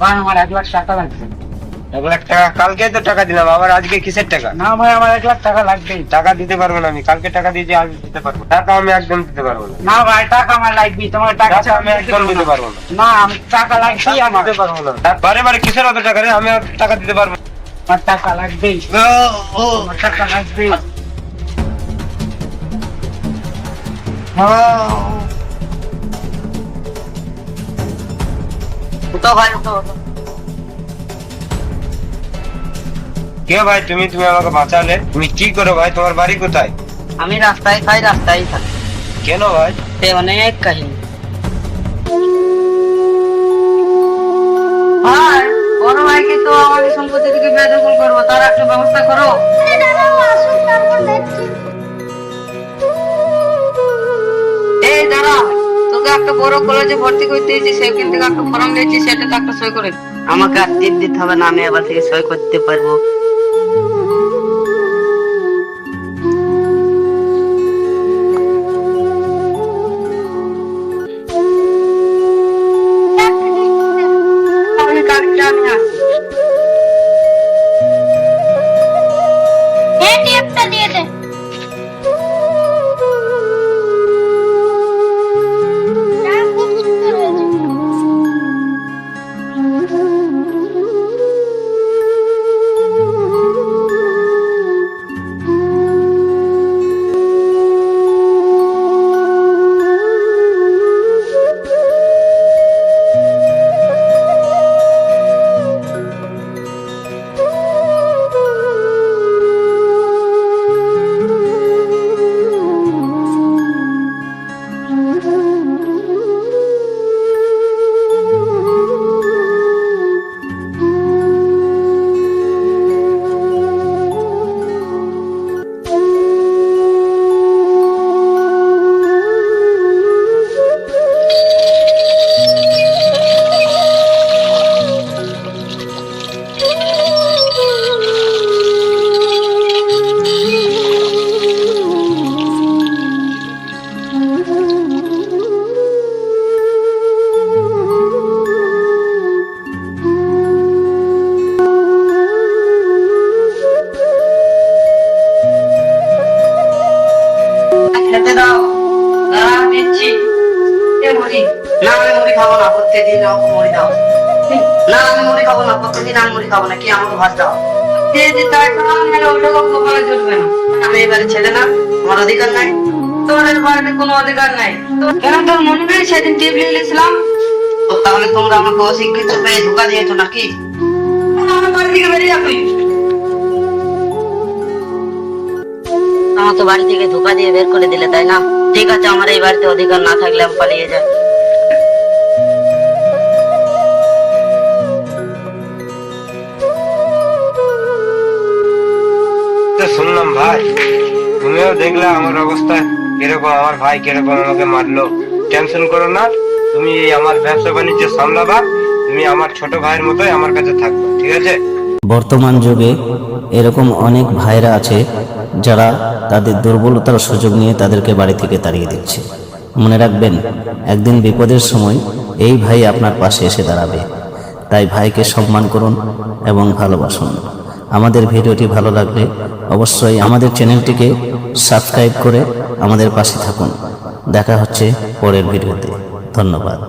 ভাই আমার 1 লাখ টাকা লাগবে। 1 লাখ টাকা? কালকে তো টাকা দিলাম, আবার আজকে কিসের টাকা? না ভাই আমার 1 লাখ টাকা লাগবে। টাকা দিতে পারবো না আমি, কালকে টাকা দিয়েছি আজ দিতে পারবো না। টাকা আমি একদম দিতে পারবো না। না ভাই টাকা আমার লাগবে, তোমার টাকা টাকা আমি একদম দিতে পারবো না। না আমি টাকা লাগবে, আমার দিতে পারবো না। বারে বারে কিসের অত টাকা রে? আমি আর টাকা দিতে পারবো না। আমার টাকা লাগবে, আমার টাকা লাগবে। উঠো ভাই উঠো। কে ভাই তুমি? তুমি আমাকে বাঁচালে? তুমি কি করো ভাই? তোমার বাড়ি কোথায়? আমি রাস্তায় খাই, রাস্তায় থাকি। কেন ভাই? সে অনেক কাহিনী। ভাই বড় ভাইকে তো আমাদের সম্পত্তি থেকে বেদখল করবো, তার একটা ব্যবস্থা করো। এই দাঁড়া, তোকে একটা বড় কলেজে ভর্তি করতে দিয়েছি, সেখান থেকে একটা ফর্ম দিয়েছি, সেটাতে একটা সই করে দে। আমাকে আর টিপ দিতে হবে না, আমি এবার থেকে সই করতে পারবো। আমি কালকে আমি আসি। টেপটা দিয়ে দে। খুব সুন্দর হয়েছে। খেতে দাও, দাঁড়া দিচ্ছি। এ মুড়ি না, আমি মুড়ি খাবো না, প্রত্যেকদিন আমাকে মুড়ি দাও। না আমি মুড়ি খাবো না, প্রত্যেকদিন আমি মুড়ি খাবো না, কি আমাকে ভাত দাও। আমি এবারে ছেলে না, আমার অধিকার নাই। তোমাদের বাড়িতে কোনো অধিকার নাই। কেন তোর মনে নেই সেদিন টিপ লিখেছিলাম? তাহলে তোমরা আমাকে অশিক্ষিত পেয়ে ধোকা দিয়েছো নাকি? আমার বাড়ি থেকে বেরিয়ে যাবি। আমার তো বাড়ি থেকে ধোকা দিয়ে বের করে দিলে, তাই না? ঠিক আছে, আমার এই বাড়িতে অধিকার না থাকলে আমি পালিয়ে যাই। তো শুনলাম ভাই, তুমিও দেখলে আমার অবস্থা কিরকম, আমার ভাই কিরকম আমাকে মারলো। টেনশন করো না, তুমি আমার ব্যবসা বাণিজ্য সামলাবা, তুমি আমার ছোট ভাইয়ের মতোই আমার কাছে থাকবে, ঠিক আছে? বর্তমান যুগে এরকম অনেক ভাইরা আছে যারা তাদের দুর্বলতার সুযোগ নিয়ে তাদেরকে বাড়ি থেকে তাড়িয়ে দিচ্ছে। মনে রাখবেন, একদিন বিপদের সময় এই ভাই আপনার পাশে এসে দাঁড়াবে। তাই ভাইকে সম্মান করুন এবং ভালোবাসুন। আমাদের ভিডিওটি ভালো লাগলে অবশ্যই আমাদের চ্যানেলটিকে সাবস্ক্রাইব করে আমাদের পাশে থাকুন। দেখা হচ্ছে পরের ভিডিওতে। ধন্যবাদ।